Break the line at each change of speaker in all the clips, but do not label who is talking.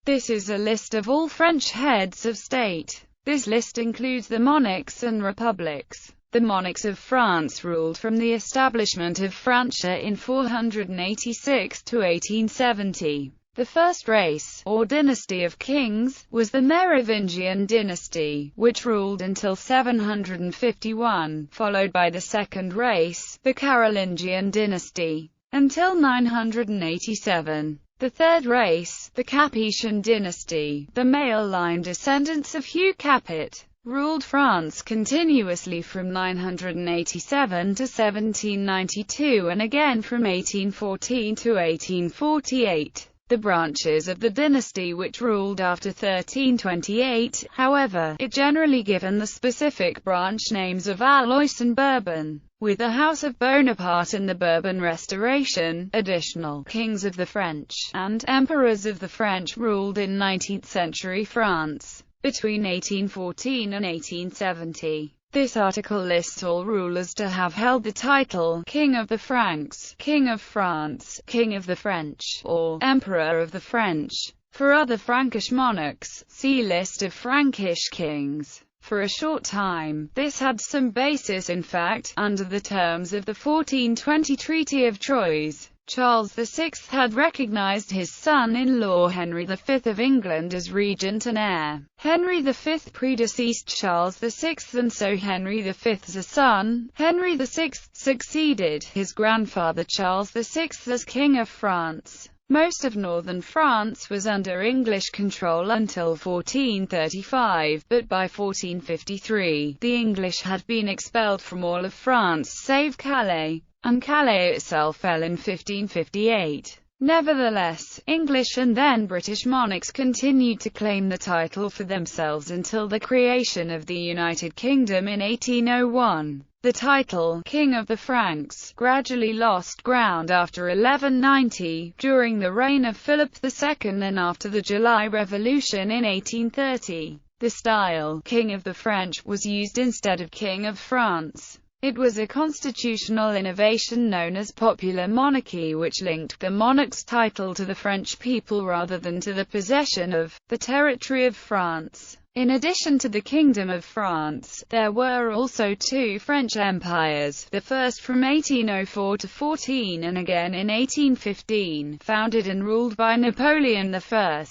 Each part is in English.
This is a list of all French heads of state. This list includes the monarchs and republics. The monarchs of France ruled from the establishment of Francia in 486 to 1870. The first race, or dynasty of kings, was the Merovingian Dynasty, which ruled until 751, followed by the second race, the Carolingian Dynasty, until 987. The third race, the Capetian Dynasty, the male-line descendants of Hugh Capet, ruled France continuously from 987 to 1792 and again from 1814 to 1848. The branches of the dynasty which ruled after 1328, however, it generally given the specific branch names of Alois and Bourbon, with the House of Bonaparte and the Bourbon Restoration. Additional kings of the French and emperors of the French ruled in 19th century France, between 1814 and 1870. This article lists all rulers to have held the title King of the Franks, King of France, King of the French, or Emperor of the French. For other Frankish monarchs, see List of Frankish kings. For a short time, this had some basis in fact, under the terms of the 1420 Treaty of Troyes. Charles VI had recognized his son-in-law Henry V of England as regent and heir. Henry V predeceased Charles VI, and so Henry V's son, Henry VI, succeeded his grandfather Charles VI as King of France. Most of northern France was under English control until 1435, but by 1453, the English had been expelled from all of France save Calais, and Calais itself fell in 1558. Nevertheless, English and then British monarchs continued to claim the title for themselves until the creation of the United Kingdom in 1801. The title, King of the Franks, gradually lost ground after 1190, during the reign of Philip II and after the July Revolution in 1830. The style, King of the French, was used instead of King of France. It was a constitutional innovation known as popular monarchy, which linked the monarch's title to the French people rather than to the possession of the territory of France. In addition to the Kingdom of France, there were also two French empires, the first from 1804 to 14 and again in 1815, founded and ruled by Napoleon I,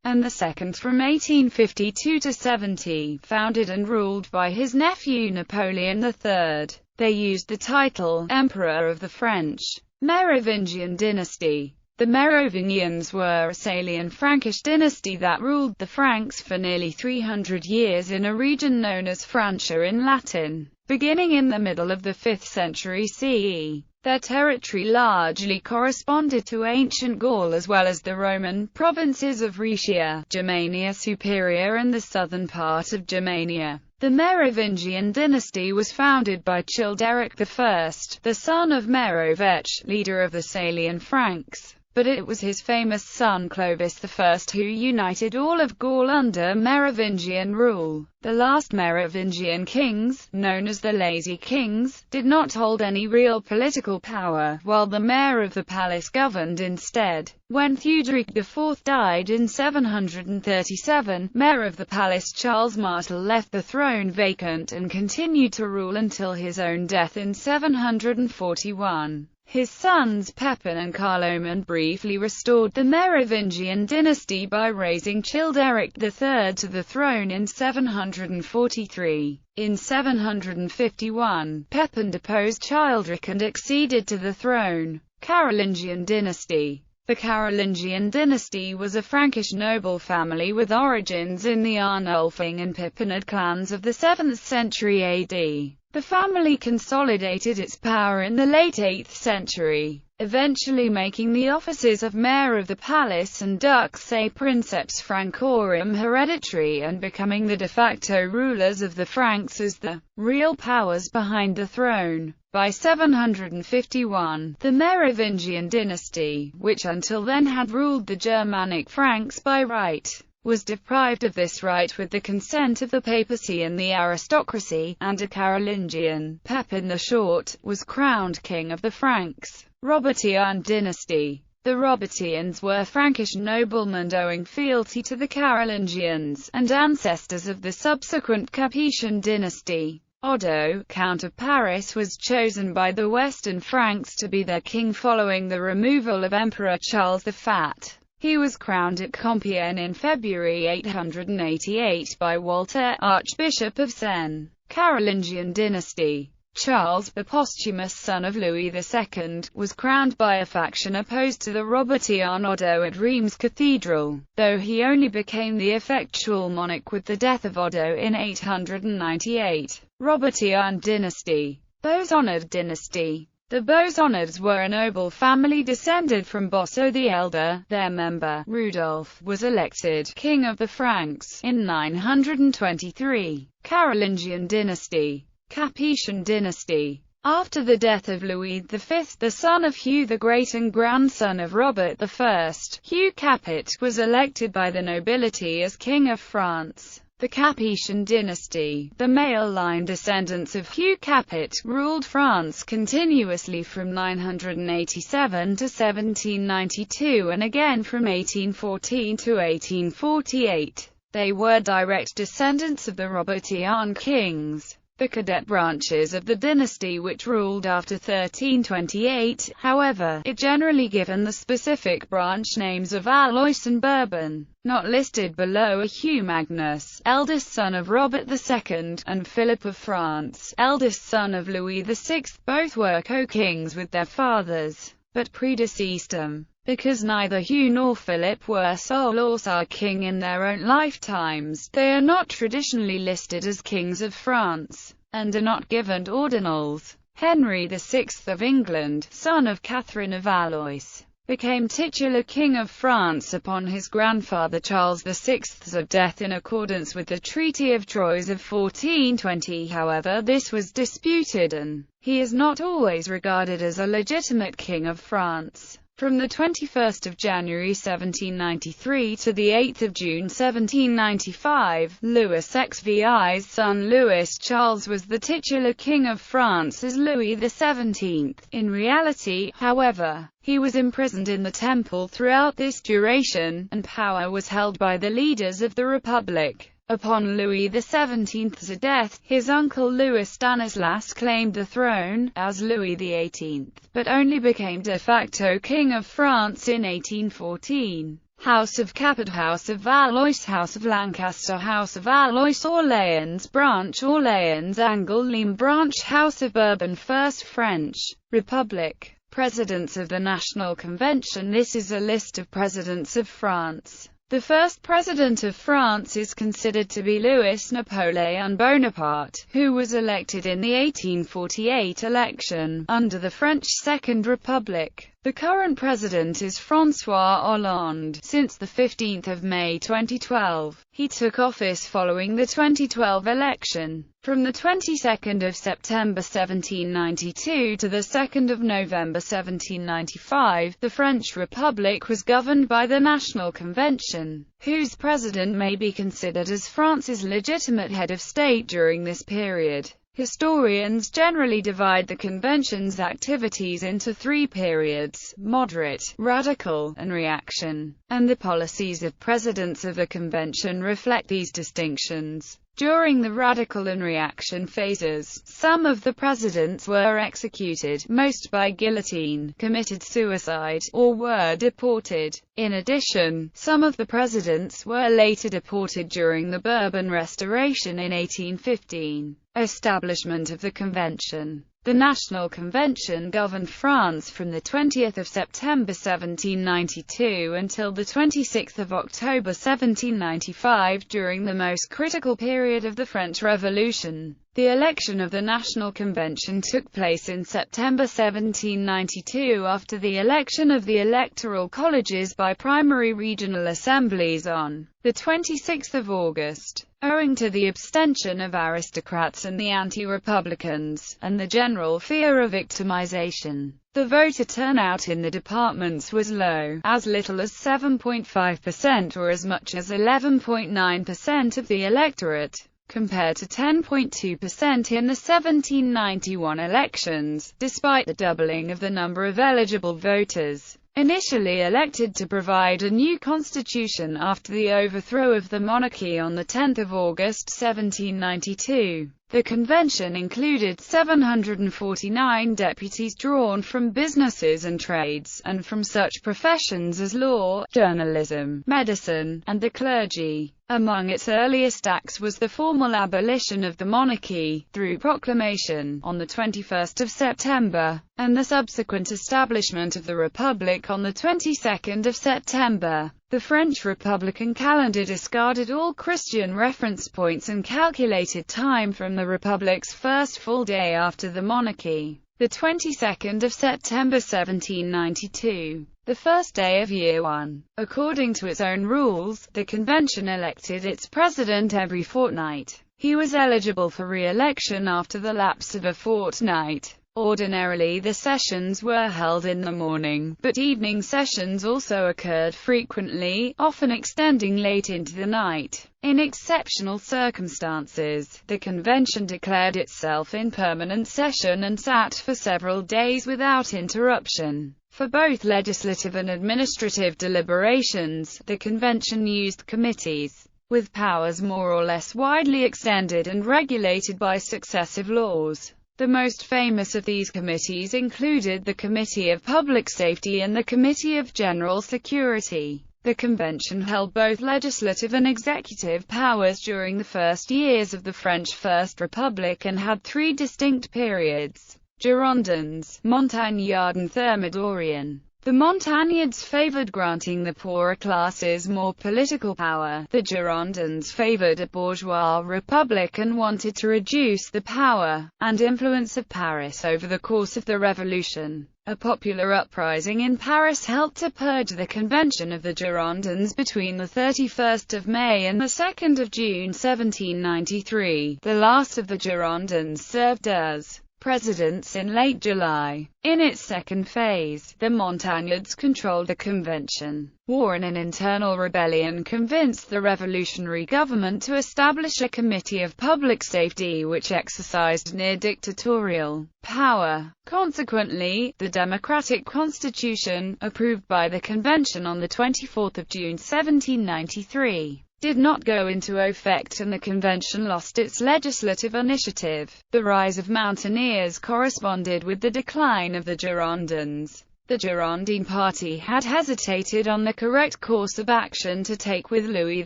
and the second from 1852 to 70, founded and ruled by his nephew Napoleon III. They used the title, Emperor of the French. Merovingian Dynasty. The Merovingians were a Salian Frankish dynasty that ruled the Franks for nearly 300 years in a region known as Francia in Latin, beginning in the middle of the 5th century CE. Their territory largely corresponded to ancient Gaul as well as the Roman provinces of Rhaetia, Germania Superior and the southern part of Germania. The Merovingian dynasty was founded by Childeric I, the son of Merovech, leader of the Salian Franks. But it was his famous son Clovis I who united all of Gaul under Merovingian rule. The last Merovingian kings, known as the Lazy Kings, did not hold any real political power, while the mayor of the palace governed instead. When Theuderic IV died in 737, mayor of the palace Charles Martel left the throne vacant and continued to rule until his own death in 741. His sons Pepin and Carloman briefly restored the Merovingian dynasty by raising Childeric III to the throne in 743. In 751, Pepin deposed Childeric and acceded to the throne. Carolingian Dynasty. The Carolingian dynasty was a Frankish noble family with origins in the Arnulfing and Pippinid clans of the 7th century AD. The family consolidated its power in the late 8th century, eventually making the offices of mayor of the palace and dux a princeps Francorum hereditary and becoming the de facto rulers of the Franks as the real powers behind the throne. By 751, the Merovingian dynasty, which until then had ruled the Germanic Franks by right, was deprived of this right with the consent of the papacy and the aristocracy, and a Carolingian, Pepin the Short, was crowned king of the Franks. Robertian Dynasty. The Robertians were Frankish noblemen owing fealty to the Carolingians, and ancestors of the subsequent Capetian Dynasty. Odo, Count of Paris, was chosen by the Western Franks to be their king following the removal of Emperor Charles the Fat. He was crowned at Compiègne in February 888 by Walter, Archbishop of Sens. Carolingian Dynasty. Charles, the posthumous son of Louis II, was crowned by a faction opposed to the Robertian Odo at Reims Cathedral, though he only became the effectual monarch with the death of Odo in 898. Robertian Dynasty. Beausonnard Dynasty. The Beausonnards were a noble family descended from Bosso the Elder. Their member, Rudolph, was elected king of the Franks in 923. Carolingian Dynasty. Capetian Dynasty. After the death of Louis V, the son of Hugh the Great and grandson of Robert I, Hugh Capet was elected by the nobility as King of France. The Capetian Dynasty, the male-line descendants of Hugh Capet, ruled France continuously from 987 to 1792 and again from 1814 to 1848. They were direct descendants of the Robertian kings. The cadet branches of the dynasty which ruled after 1328, however, it generally given the specific branch names of Alois and Bourbon. Not listed below are Hugh Magnus, eldest son of Robert II, and Philip of France, eldest son of Louis VI. Both were co-kings with their fathers, but predeceased them. Because neither Hugh nor Philip were sole or sire king in their own lifetimes, they are not traditionally listed as kings of France, and are not given ordinals. Henry VI of England, son of Catherine of Valois, became titular king of France upon his grandfather Charles VI's death in accordance with the Treaty of Troyes of 1420. However, this was disputed and he is not always regarded as a legitimate king of France. From the 21st of January 1793 to the 8th of June 1795, Louis XVI's son Louis Charles was the titular king of France as Louis XVII. In reality, however, he was imprisoned in the Temple throughout this duration, and power was held by the leaders of the Republic. Upon Louis XVII's death, his uncle Louis Stanislas claimed the throne, as Louis XVIII, but only became de facto king of France in 1814. House of Capet, House of Valois, House of Lancaster, House of Valois, Orléans branch, Orléans Angoulême branch, House of Bourbon, First French Republic. Presidents of the National Convention. This is a list of presidents of France. The first president of France is considered to be Louis Napoleon Bonaparte, who was elected in the 1848 election, under the French Second Republic. The current president is François Hollande. Since the 15th of May 2012, he took office following the 2012 election. From the 22nd of September 1792 to the 2nd of November 1795, the French Republic was governed by the National Convention, whose president may be considered as France's legitimate head of state during this period. Historians generally divide the convention's activities into three periods: moderate, radical, and reaction, and the policies of presidents of the convention reflect these distinctions. During the radical and reaction phases, some of the presidents were executed, most by guillotine, committed suicide, or were deported. In addition, some of the presidents were later deported during the Bourbon Restoration in 1815. Establishment of the Convention. The National Convention governed France from the 20th of September 1792 until the 26th of October 1795 during the most critical period of the French Revolution. The election of the National Convention took place in September 1792 after the election of the electoral colleges by primary regional assemblies on the 26th of August. Owing to the abstention of aristocrats and the anti-republicans, and the general fear of victimization, the voter turnout in the departments was low, as little as 7.5% or as much as 11.9% of the electorate, compared to 10.2% in the 1791 elections. Despite the doubling of the number of eligible voters, initially elected to provide a new constitution after the overthrow of the monarchy on 10 August 1792. The convention included 749 deputies drawn from businesses and trades, and from such professions as law, journalism, medicine, and the clergy. Among its earliest acts was the formal abolition of the monarchy, through proclamation, on 21 September, and the subsequent establishment of the Republic on 22 September. The French Republican calendar discarded all Christian reference points and calculated time from the Republic's first full day after the monarchy, the 22nd of September 1792, the first day of year one. According to its own rules, the convention elected its president every fortnight. He was eligible for re-election after the lapse of a fortnight. Ordinarily the sessions were held in the morning, but evening sessions also occurred frequently, often extending late into the night. In exceptional circumstances, the convention declared itself in permanent session and sat for several days without interruption. For both legislative and administrative deliberations, the convention used committees, with powers more or less widely extended and regulated by successive laws. The most famous of these committees included the Committee of Public Safety and the Committee of General Security. The convention held both legislative and executive powers during the first years of the French First Republic and had three distinct periods: Girondins, Montagnard and Thermidorian. The Montagnards favored granting the poorer classes more political power. The Girondins favored a bourgeois republic and wanted to reduce the power and influence of Paris over the course of the Revolution. A popular uprising in Paris helped to purge the convention of the Girondins between the 31st of May and the 2nd of June 1793. The last of the Girondins served as presidents in late July. In its second phase, the Montagnards controlled the convention. War and an internal rebellion convinced the revolutionary government to establish a Committee of Public Safety which exercised near-dictatorial power. Consequently, the democratic constitution, approved by the convention on 24 June 1793, did not go into effect and the convention lost its legislative initiative. The rise of mountaineers corresponded with the decline of the Girondins. The Girondin party had hesitated on the correct course of action to take with Louis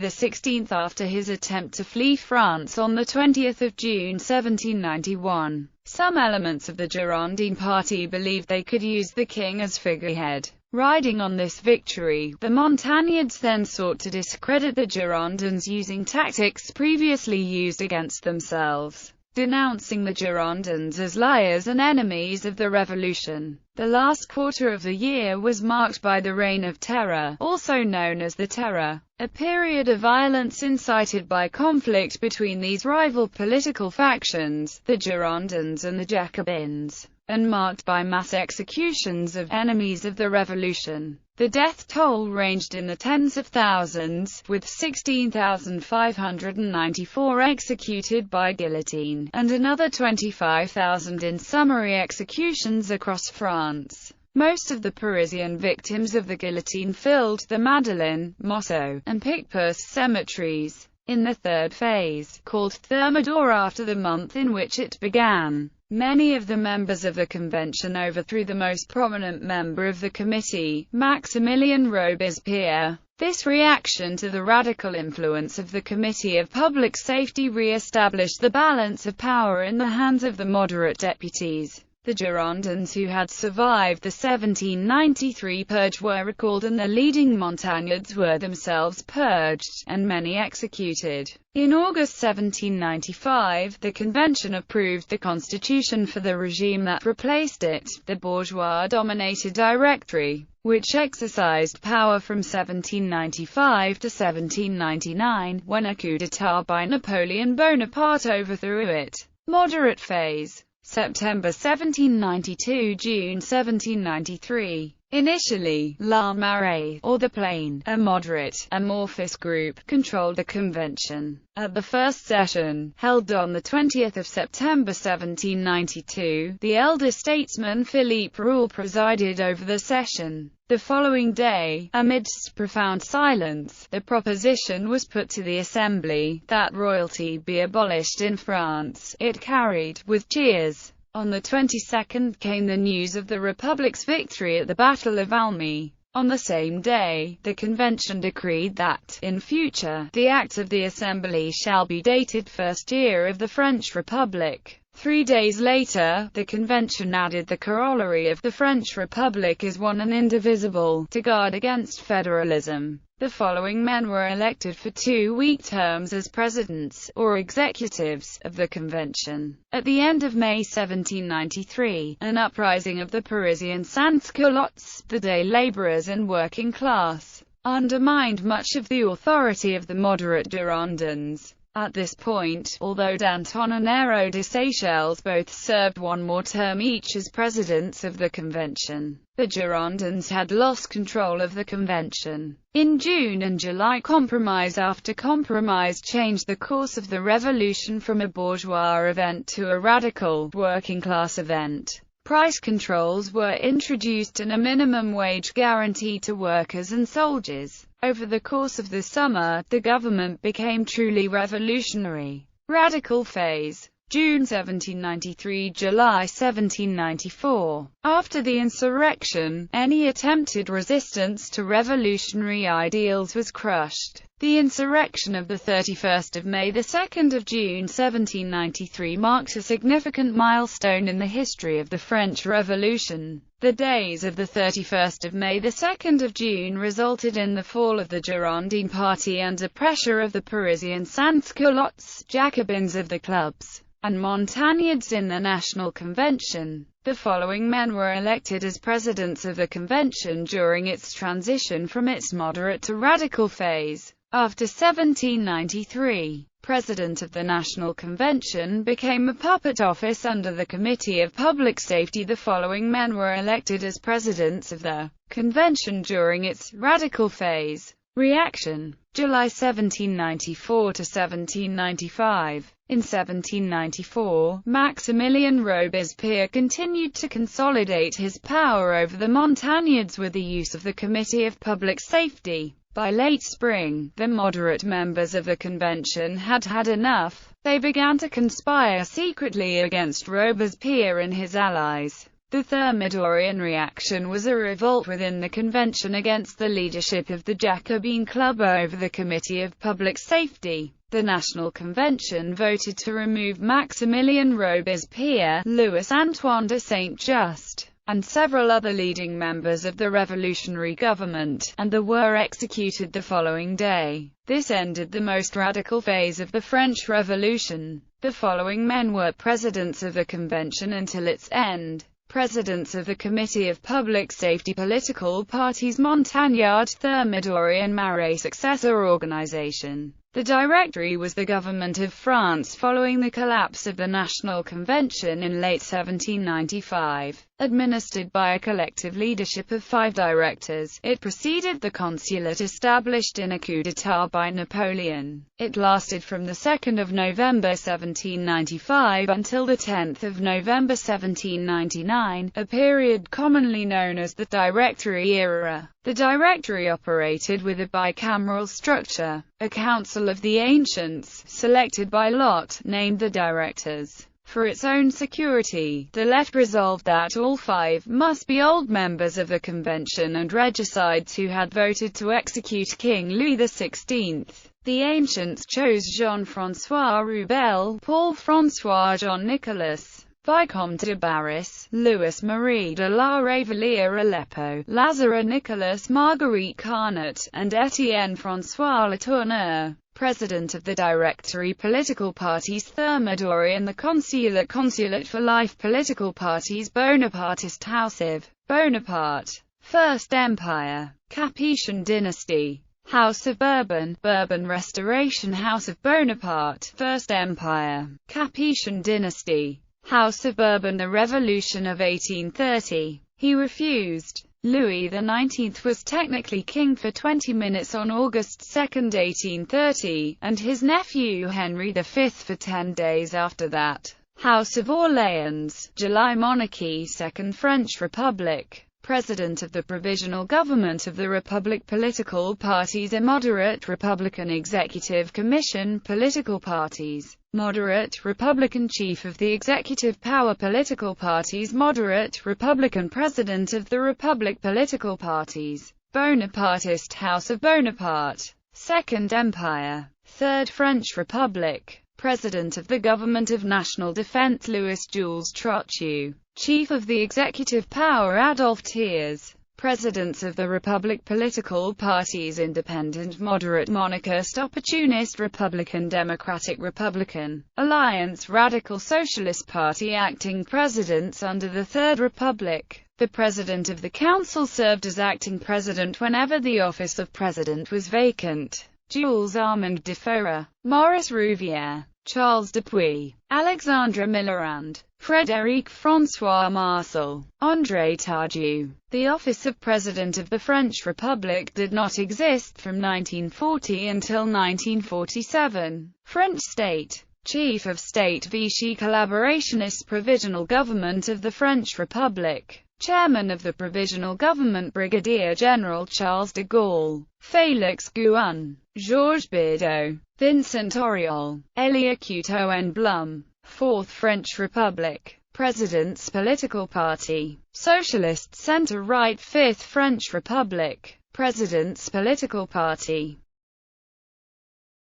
XVI after his attempt to flee France on 20 June 1791. Some elements of the Girondin party believed they could use the king as figurehead. Riding on this victory, the Montagnards then sought to discredit the Girondins using tactics previously used against themselves, denouncing the Girondins as liars and enemies of the revolution. The last quarter of the year was marked by the Reign of Terror, also known as the Terror, a period of violence incited by conflict between these rival political factions, the Girondins and the Jacobins, and marked by mass executions of enemies of the revolution. The death toll ranged in the tens of thousands, with 16,594 executed by guillotine, and another 25,000 in summary executions across France. Most of the Parisian victims of the guillotine filled the Madeleine, Mosso, and Picpus cemeteries. In the third phase, called Thermidor after the month in which it began, many of the members of the convention overthrew the most prominent member of the committee, Maximilien Robespierre. This reaction to the radical influence of the Committee of Public Safety re-established the balance of power in the hands of the moderate deputies. The Girondins who had survived the 1793 purge were recalled and the leading Montagnards were themselves purged, and many executed. In August 1795, the convention approved the constitution for the regime that replaced it, the bourgeois-dominated Directory, which exercised power from 1795 to 1799, when a coup d'état by Napoleon Bonaparte overthrew it. Moderate phase. September 1792–June 1793. Initially, La Marée, or the Plain, a moderate, amorphous group, controlled the convention. At the first session, held on the 20th of September 1792, the elder statesman Philippe Roule presided over the session. The following day, amidst profound silence, the proposition was put to the Assembly, that royalty be abolished in France. It carried, with cheers. On the 22nd came the news of the Republic's victory at the Battle of Valmy. On the same day, the convention decreed that, in future, the acts of the Assembly shall be dated first year of the French Republic. 3 days later, the convention added the corollary of the French Republic is one and indivisible, to guard against federalism. The following men were elected for 2-week terms as presidents, or executives, of the convention. At the end of May 1793, an uprising of the Parisian sans-culottes, the day laborers and working class, undermined much of the authority of the moderate Girondins. At this point, although Danton and Hérault de Seychelles both served one more term each as presidents of the convention, the Girondins had lost control of the convention. In June and July, compromise after compromise changed the course of the revolution from a bourgeois event to a radical, working-class event. Price controls were introduced and a minimum wage guarantee to workers and soldiers. Over the course of the summer, the government became truly revolutionary. Radical phase. June 1793 – July 1794. After the insurrection, any attempted resistance to revolutionary ideals was crushed. The insurrection of the 31st of May – the 2nd of June 1793 marks a significant milestone in the history of the French Revolution. The days of the 31st of May – the 2nd of June resulted in the fall of the Girondin party under pressure of the Parisian sans-culottes, Jacobins of the clubs, and Montagnards in the National Convention. The following men were elected as presidents of the convention during its transition from its moderate to radical phase. After 1793, President of the National Convention became a puppet office under the Committee of Public Safety. The following men were elected as presidents of the convention during its radical phase. Reaction. July 1794 to 1795. In 1794, Maximilien Robespierre continued to consolidate his power over the Montagnards with the use of the Committee of Public Safety. By late spring, the moderate members of the convention had had enough. They began to conspire secretly against Robespierre and his allies. The Thermidorian reaction was a revolt within the convention against the leadership of the Jacobin Club over the Committee of Public Safety. The National Convention voted to remove Maximilien Robespierre, Louis-Antoine de Saint-Just, and several other leading members of the revolutionary government, and they were executed the following day. This ended the most radical phase of the French Revolution. The following men were presidents of the convention until its end. Presidents of the Committee of Public Safety. Political parties: Montagnard, Thermidorian, Marais. Successor organization. The Directory was the government of France following the collapse of the National Convention in late 1795. Administered by a collective leadership of 5 directors, it preceded the consulate established in a coup d'état by Napoleon. It lasted from the 2nd of November 1795 until the 10th of November 1799, a period commonly known as the Directory era. The Directory operated with a bicameral structure. A council of the ancients, selected by lot, named the directors. For its own security, the Let resolved that all 5 must be old members of the convention and regicides who had voted to execute King Louis XVI. The ancients chose Jean-François Rubel, Paul-François Jean-Nicolas, Vicomte de Barras, Louis-Marie de la Ravelière Aleppo, Lazare Nicolas Marguerite Carnot, and Étienne-François Latourneur. President of the Directory. Political parties: Thermidorian. The Consulate for Life. Political parties: Bonapartist House of Bonaparte, First Empire, Capetian Dynasty, House of Bourbon, Bourbon Restoration, House of Bonaparte, First Empire, Capetian Dynasty, House of Bourbon. The Revolution of 1830. He refused Louis XIX was technically king for 20 minutes on August 2, 1830, and his nephew Henry V for 10 days after that. House of Orleans, July Monarchy, Second French Republic. President of the Provisional Government of the Republic. Political parties: a moderate Republican Executive Commission. Political parties: moderate Republican. Chief of the Executive Power. Political parties: moderate Republican. President of the Republic. Political parties: Bonapartist. House of Bonaparte. Second Empire. Third French Republic. President of the Government of National Defense: Louis-Jules Trochu. Chief of the Executive Power: Adolphe Thiers. Presidents of the Republic. Political parties: Independent, Moderate, Monarchist, Opportunist, Republican, Democratic, Republican, Alliance, Radical Socialist Party. Acting presidents under the Third Republic. The President of the Council served as acting president whenever the office of president was vacant. Jules Armand de Foura, Maurice Rouvière, Charles Dupuy, Alexandre Millerand, Frédéric François Marcel, André Tardieu. The office of President of the French Republic did not exist from 1940 until 1947. French state. Chief of State: Vichy Collaborationist. Provisional Government of the French Republic. Chairman of the Provisional Government: Brigadier General Charles de Gaulle, Félix Gouin, Georges Bidault, Vincent Auriol, Élie Couteau Blum. Fourth French Republic. Presidents: Political party: Socialist Centre-Right. Fifth French Republic. Presidents: Political party: